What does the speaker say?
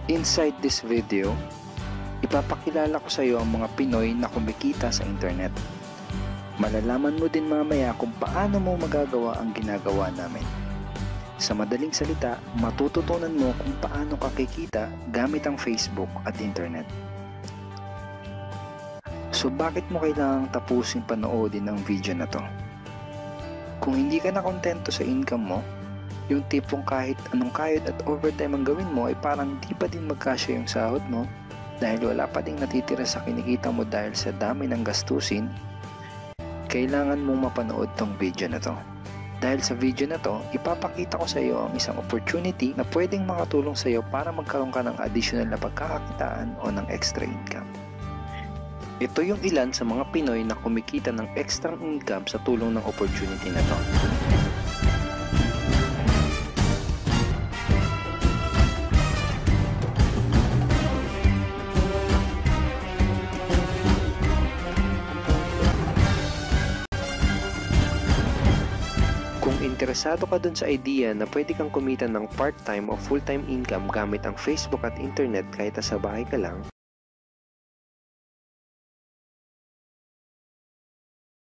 Inside this video, ipapakilala ko sa iyo ang mga Pinoy na kumikita sa internet. Malalaman mo din mamaya kung paano mo magagawa ang ginagawa namin. Sa madaling salita, matututunan mo kung paano ka kikita gamit ang Facebook at internet. So bakit mo kailangang tapusin panoodin ang video na to? Kung hindi ka na kontento sa income mo, yung tipong kahit anong kayod at overtime ang gawin mo ay parang di pa din magkasya yung sahod mo dahil wala pa ding natitira sa kinikita mo dahil sa dami ng gastusin, kailangan mong mapanood tong video na to. Dahil sa video na to, ipapakita ko sa iyo ang isang opportunity na pwedeng makatulong sa iyo para magkaroon ka ng additional na pagkakakitaan o ng extra income. Ito yung ilan sa mga Pinoy na kumikita ng extra income sa tulong ng opportunity na to. Kung interesado ka dun sa idea na pwede kang kumita ng part-time o full-time income gamit ang Facebook at internet kahit sa bahay ka lang,